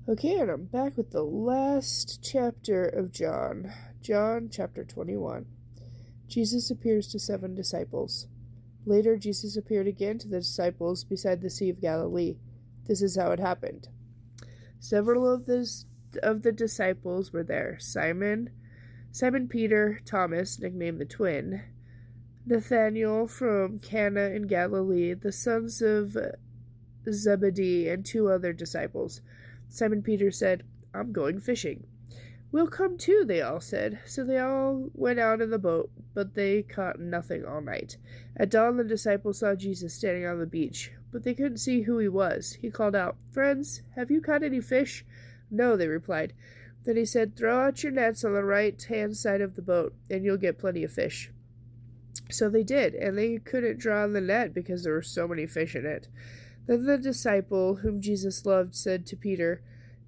Okay, and I'm back with the last chapter of John. John chapter 21. Jesus appears to 7 disciples. Later, Jesus appeared again to the disciples beside the Sea of Galilee. This is how it happened. Several of the disciples were there. Simon Peter, Thomas, nicknamed the Twin, Nathanael from Cana in Galilee, the sons of Zebedee, and 2 other disciples. Simon Peter said, "I'm going fishing." "We'll come too," they all said. So they all went out in the boat, but they caught nothing all night. At dawn, the disciples saw Jesus standing on the beach, but they couldn't see who he was. He called out, "Friends, have you caught any fish?" "No," they replied. Then he said, "Throw out your nets on the right-hand side of the boat, and you'll get plenty of fish." So they did, and they couldn't draw on the net because there were so many fish in it. Then the disciple whom Jesus loved said to Peter,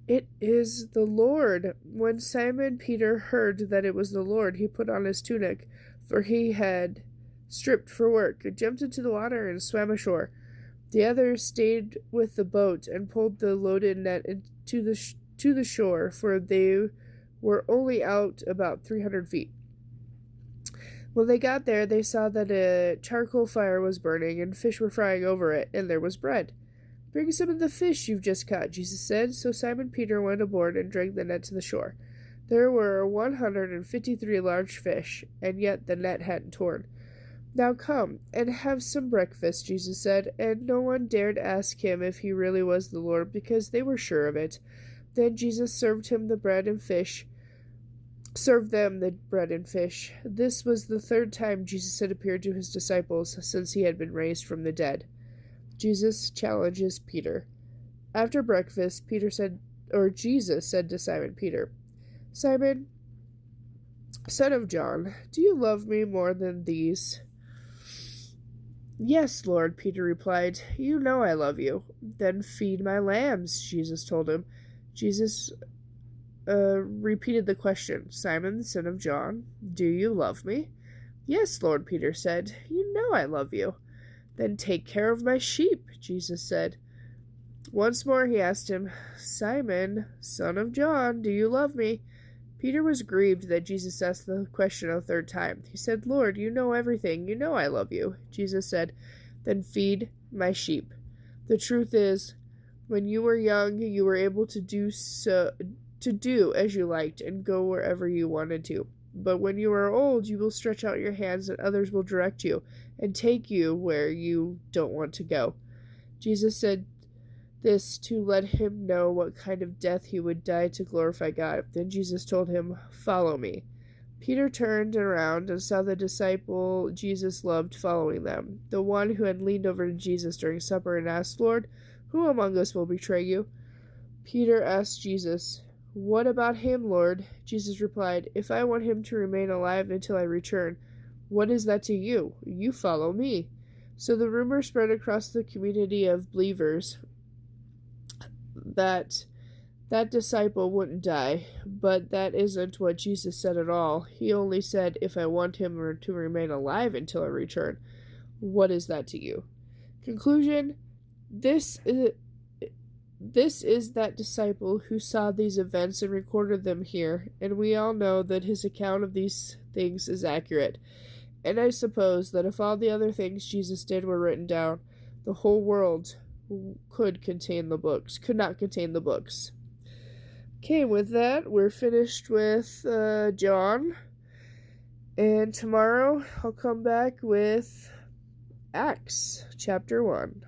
"It is the Lord." When Simon Peter heard that it was the Lord, he put on his tunic, for he had stripped for work, jumped into the water, and swam ashore. The others stayed with the boat and pulled the loaded net to the shore, for they were only out about 300 feet. When they got there, they saw that a charcoal fire was burning, and fish were frying over it, and there was bread. "Bring some of the fish you've just caught," Jesus said. So Simon Peter went aboard and dragged the net to the shore. There were 153 large fish, and yet the net hadn't torn. "Now come and have some breakfast," Jesus said, and no one dared ask him if he really was the Lord, because they were sure of it. Then Jesus served them the bread and fish. This was the 3rd time Jesus had appeared to his disciples since he had been raised from the dead. Jesus challenges Peter. After breakfast, Jesus said to Simon Peter, "Simon, son of John, do you love me more than these?" "Yes, Lord," Peter replied. "You know I love you." "Then feed my lambs," Jesus told him. Jesus repeated the question, "Simon, son of John, do you love me?" "Yes, Lord," Peter said. "You know I love you." "Then take care of my sheep," Jesus said. Once more he asked him, "Simon, son of John, do you love me?" Peter was grieved that Jesus asked the question a 3rd time. He said, "Lord, you know everything. You know I love you." Jesus said, "Then feed my sheep. The truth is, when you were young, you were able to do as you liked and go wherever you wanted to. But when you are old, you will stretch out your hands and others will direct you and take you where you don't want to go." Jesus said this to let him know what kind of death he would die to glorify God. Then Jesus told him, "Follow me." Peter turned around and saw the disciple Jesus loved following them, the one who had leaned over to Jesus during supper and asked, "Lord, who among us will betray you?" Peter asked Jesus, "What about him, Lord?" Jesus replied, "If I want him to remain alive until I return, what is that to you? You follow me." So the rumor spread across the community of believers that disciple wouldn't die, but that isn't what Jesus said at all. He only said, "If I want him to remain alive until I return, what is that to you?" Conclusion: This is that disciple who saw these events and recorded them here, and we all know that his account of these things is accurate. And I suppose that if all the other things Jesus did were written down, the whole world could not contain the books. Okay, with that, we're finished with John, and tomorrow I'll come back with Acts chapter 1.